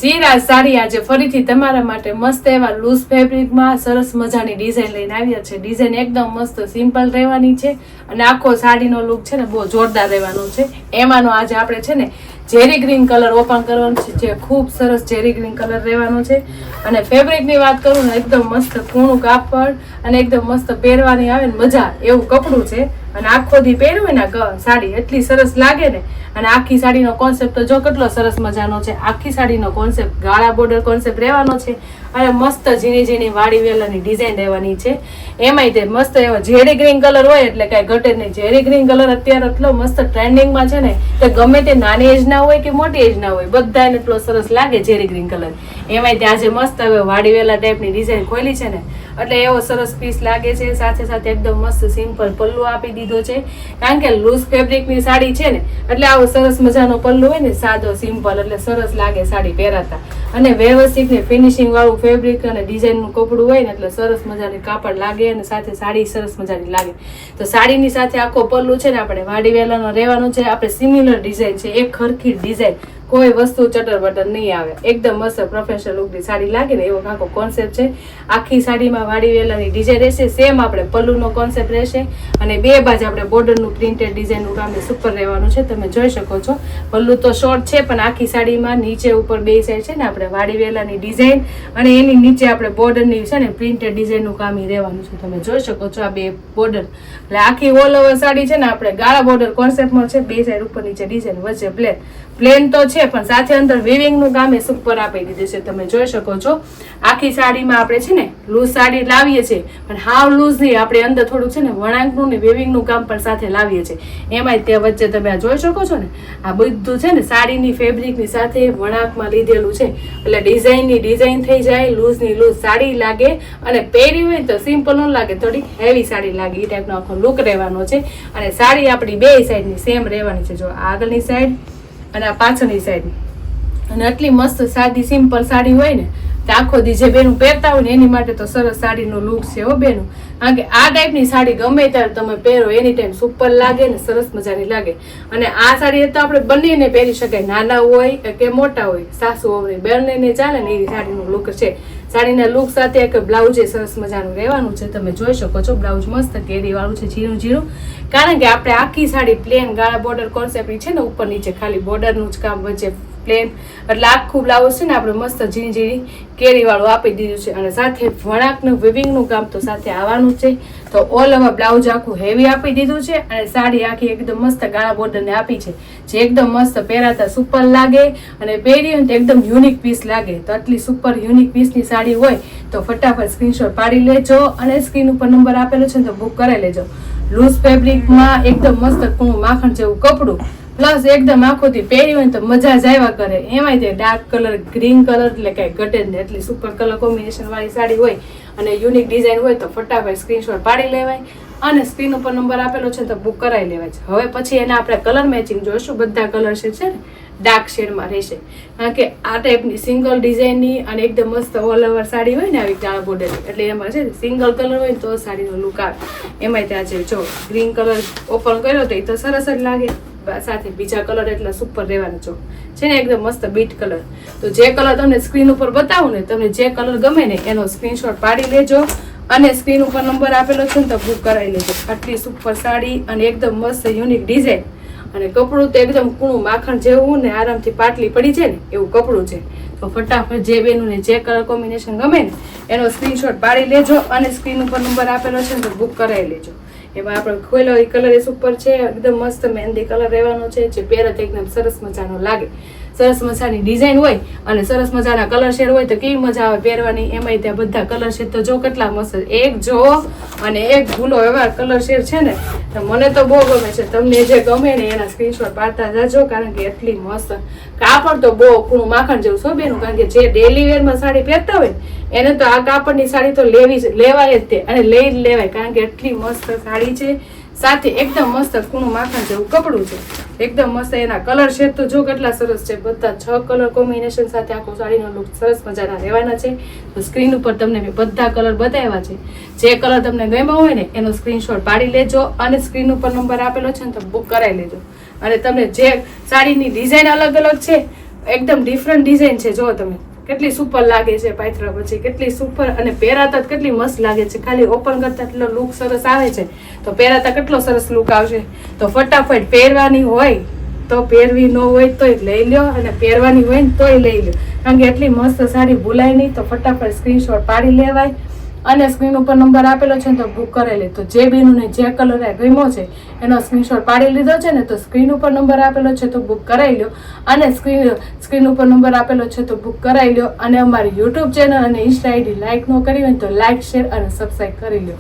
સિરાજ સાડી આજે ફરીથી તમારા માટે મસ્ત એવા લૂઝ ફેબ્રિકમાં સરસ મજાની ડિઝાઇન લઈને આવ્યા છે. ડિઝાઇન એકદમ મસ્ત સિમ્પલ રહેવાની છે અને આખો સાડીનો લુક છે ને બહુ જોરદાર રહેવાનો છે. એમાંનો આજે આપણે છે ને જેરી ગ્રીન કલર ઓપન કરવાનો છે, જે ખૂબ સરસ જેરી ગ્રીન કલર રહેવાનો છે. અને ફેબ્રિકની વાત કરું ને એકદમ મસ્ત કૂણું કાપડ અને એકદમ મસ્ત પહેરવાની આવે ને મજા એવું કપડું છે. અને આખો દી પહેરવું ને સાડી એટલી સરસ લાગે ને. અને આખી સાડીનો કોન્સેપ્ટ તો જો કેટલો સરસ મજાનો છે. આખી સાડીનો કોન્સેપ્ટ ગાળા બોર્ડર કોન્સેપ્ટ રહેવાનો છે અને મસ્ત ઝીણી ઝીણી વાડી વેલાની ડિઝાઇન રહેવાની છે. એમાંય તે મસ્ત એવો જેરી ગ્રીન કલર હોય એટલે કાંઈ ઘટે નહીં. જેરી ગ્રીન કલર અત્યારે એટલો મસ્ત ટ્રેન્ડિંગમાં છે ને કે ગમે તે નાની એજના હોય કે મોટી એજના હોય બધાને એટલો સરસ લાગે જેરી ગ્રીન કલર. એમાંય ત્યાં આજે મસ્ત હવે વાડી વેલા ટાઈપની ડિઝાઇન ખોલી છે ને એટલે એવો સરસ પીસ લાગે છે. સાથે સાથે એકદમ મસ્ત સિમ્પલ પલ્લુ આપી દીધો છે, કારણ કે લૂઝ ફેબ્રિકની સાડી છે ને એટલે આવો સરસ મજાનો પલ્લુ હોય ને સાદો સિમ્પલ એટલે સરસ લાગે સાડી પહેરાતા. અને વ્યવસ્થિત ને ફિનિશિંગ વાળું ફેબ્રિક અને ડિઝાઇનનું કપડું હોય ને એટલે સરસ મજાની કાપડ લાગે અને સાથે સાડી સરસ મજાની લાગે. તો સાડીની સાથે આખો પલ્લુ છે ને આપણે વાડી વેલાનો રહેવાનો છે. આપણે સિમિલર ડિઝાઇન છે, એક ખરખી ડિઝાઇન, કોઈ વસ્તુ ચટર બટર નહીં આવે. એકદમ મસ્ત પ્રોફેશનલ લુકની સાડી લાગે ને એવો આખો કોન્સેપ્ટ છે. આખી સાડીમાં વાડી વેલાની ડિઝાઇન રહેશે, સેમ આપણે પલ્લુનો કોન્સેપ્ટ રહેશે અને બે બાજુ આપણે બોર્ડરનું પ્રિન્ટેડ ડિઝાઇનનું કામ સુપર રહેવાનું છે. તમે જોઈ શકો છો પલ્લુ તો શોર્ટ છે પણ આખી સાડીમાં નીચે ઉપર બે સાઈડ છે ને આપણે વાડી વેલાની ડિઝાઇન અને એની નીચે આપણે બોર્ડરની છે ને પ્રિન્ટેડ ડિઝાઇનનું કામ રહેવાનું છે. તમે જોઈ શકો છો આ બે બોર્ડર એટલે આખી ઓલ ઓવર સાડી છે ને આપણે ગાળા બોર્ડર કોન્સેપ્ટમાં છે. બે સાઈડ ઉપર નીચે ડિઝાઇન, વચ્ચે પ્લેન તો છે પણ સાથે અંદર વિવિંગનું કામ એ સુપર આપી દીધું છે. તમે જોઈ શકો છો આખી સાડીમાં આપણે છે ને લૂઝ સાડી લાવીએ છીએ પણ હાવ લૂઝ નહીં, આપણે અંદર થોડુંક છે ને વણાંકનું ને વિવિંગનું કામ પણ સાથે લાવીએ છીએ. એમાંય તે વચ્ચે તમે આ જોઈ શકો છો ને આ બધું છે ને સાડીની ફેબ્રિકની સાથે વણાંકમાં લીધેલું છે એટલે ડિઝાઇનની ડિઝાઇન થઈ જાય, લૂઝની લૂઝ સાડી લાગે અને પહેરી હોય તો સિમ્પલ ન લાગે, થોડીક હેવી સાડી લાગે. એ ટાઈપનો આખો લુક રહેવાનો છે. અને સાડી આપણી બે સાઈડની સેમ રહેવાની છે. જો આગળની સાઈડ અને આ પાછળની સાઈડ. અને આટલી મસ્ત સાદી સિમ્પલ સાડી હોય ને તો આખો દી જે બેનું પહેરતા હોય ને એની માટે તો સરસ સાડીનો લુક છે હો બેનું. કારણ કે આ ટાઈપની સાડી ગમે ત્યારે તમે પહેરો એની ટાઈમ સુપર લાગે ને સરસ મજાની લાગે. અને આ સાડી તો આપણે બંનેને પહેરી શકાય, નાના હોય કે મોટા હોય, સાસુ હોય બંનેને ચાલે ને એવી સાડીનો લુક છે. સાડીના લુક સાથે એક બ્લાઉઝ એ સરસ મજાનું રહેવાનું છે. તમે જોઈ શકો છો બ્લાઉઝ મસ્ત કેરી વાળું છે, ઝીણું ઝીણું. કારણ કે આપણે આખી સાડી પ્લેન ગાળા બોર્ડર કોન્સેપ્ટ છે ને ઉપર નીચે ખાલી બોર્ડરનું જ કામ, વચ્ચે પ્લેન એટલે આખું બ્લાઉઝ છે ને આપણે મસ્ત ઝીણી ઝીણી કેરી વાળું આપી દીધું છે. અને સાથે વણાકનું વિવિંગનું કામ તો સાથે આવવાનું છે. તો ઓલ ઓવર બ્લાઉઝ આખું હેવી આપી દીધું છે અને સાડી આખી એકદમ મસ્ત ગાળા બોર્ડરને આપી છે, જે એકદમ મસ્ત પહેરાતા સુપર લાગે અને પહેરી હોય તો એકદમ યુનિક પીસ લાગે. તો આટલી સુપર યુનિક પીસની સાડી હોય તો ફટાફટ સ્ક્રીનશોટ પાડી લેજો અને સ્ક્રીન ઉપર નંબર આપેલો છે તો બુક કરાવી લેજો. લૂઝ ફેબ્રિકમાં એકદમ મસ્ત કૂણું માખણ જેવું કપડું પ્લસ એકદમ આખોથી પહેરી હોય તો મજા જ આવ્યા કરે. એમાંય તે ડાર્ક કલર ગ્રીન કલર એટલે કઈ ઘટે જ નહીં. એટલી સુપર કલર કોમ્બિનેશન વાળી સાડી હોય અને યુનિક ડિઝાઇન હોય તો ફટાફટ સ્ક્રીનશોટ પાડી લેવાય અને સ્ક્રીન ઉપર નંબર આપેલો છે તો બુક કરાવી લેવાય છે. હવે પછી એના આપણે કલર મેચિંગ જોઈશું. બધા કલર શેડ છે ને ડાર્ક શેડમાં રહેશે, કારણ કે આ ટાઈપની સિંગલ ડિઝાઇનની અને એકદમ મસ્ત ઓલ ઓવર સાડી હોય ને આવી ગાળા બોર્ડરની એટલે એમાં છે સિંગલ કલર હોય તો સાડીનો લુક આવે. એમાંય ત્યાં છે જો ગ્રીન કલર ઓપન કર્યો તો એ તો સરસ જ લાગે. સાથે બીજા કલર એટલે સુપર રહેવાનો છો છે ને એકદમ મસ્ત બીટ કલર. તો જે કલર તમને સ્ક્રીન ઉપર બતાવું ને તમને જે કલર ગમે ને એનો સ્ક્રીનશોટ પાડી લેજો અને સ્ક્રીન ઉપર નંબર આપેલો છે ને તો બુક કરાવી લેજો. આટલી સુપર સાડી અને એકદમ મસ્ત યુનિક ડિઝાઇન અને કપડું તો એકદમ કૂણું માખણ જેવું ને આરામથી પાટલી પડી જાય ને એવું કપડું છે. તો ફટાફટ જે બેનું ને જે કલર કોમ્બિનેશન ગમે ને એનો સ્ક્રીનશોટ પાડી લેજો અને સ્ક્રીન ઉપર નંબર આપેલો છે ને તો બુક કરાવી લેજો. એમાં આપણે ખોલો એ કલર એ સુપર છે, એકદમ મસ્ત મહેંદી કલર રહેવાનો છે, જે પહેરત એકદમ સરસ મજાનો લાગે. સરસ મજાની ડિઝાઇન હોય અને સરસ મજાના કલર શેડ હોય તો કેવી મજા આવે પહેરવાની. એમાંય ત્યાં બધા કલર શેડ તો જો કેટલા મસ્ત, એક જો અને એક ભૂલો એવા કલર શેડ છે ને તો મને તો બહુ ગમે છે. તમને જે ગમે ને એના સ્ક્રીનશોટ પાડતા જાજો, કારણ કે એટલી મસ્ત કાપડ તો બહુ કૂણું માખણ જેવું છો બેનું. કારણ કે જે ડેલી વેરમાં સાડી પહેરતા હોય એને તો આ કાપડની સાડી તો લેવાય જ તે અને લઈ જ લેવાય, કારણ કે એટલી મસ્ત સાડી છે. સાથે એકદમ મસ્ત કૂણું માખણ જેવું કપડું છે, એકદમ મસ્ત. એના કલર શેડ તો જો કેટલા સરસ છે, બધા 6 કલર કોમ્બિનેશન સાથે આખો સાડીનો લુક સરસ મજાના રહેવાના છે. તો સ્ક્રીન ઉપર તમને મેં બધા કલર બતાવ્યા છે. જે કલર તમને ગમ્યો હોય ને એનો સ્ક્રીનશોટ પાડી લેજો અને સ્ક્રીન ઉપર નંબર આપેલો છે ને તો બુક કરાવી લેજો. અને તમને જે સાડીની ડિઝાઇન અલગ અલગ છે એકદમ ડિફરન્ટ ડિઝાઇન છે. જો તમે કેટલી સુપર લાગે છે પાથરા પછી, કેટલી સુપર, અને પહેરાતા જ કેટલી મસ્ત લાગે છે. ખાલી ઓપન કરતા એટલો લુક સરસ આવે છે, તો પહેરાતા કેટલો સરસ લુક આવશે. તો ફટાફટ પહેરવાની હોય તો પહેરવી ન હોય તોય લઈ લ્યો, અને પહેરવાની હોય ને તોય લઈ લ્યો, કારણ કે એટલી મસ્ત સાડી ભૂલાય નહીં. તો ફટાફટ સ્ક્રીનશોટ પાડી લેવાય, અને સ્ક્રીન ઉપર નંબર આપેલો છે ને તો બુક કરેલી. તો જે બેનને જે કલર ગમ્યો છે એનો સ્ક્રીનશોટ પાડી લીધો છે ને, તો સ્ક્રીન ઉપર નંબર આપેલો છે તો બુક કરાવી લો, અને સ્ક્રીન ઉપર નંબર આપેલો છે તો બુક કરાવી લો. અને અમારી યુટ્યુબ ચેનલ અને ઇન્સ્ટા આઈડી લાઇક ન કરી હોય તો લાઇક, શેર અને સબસ્ક્રાઈબ કરી લો.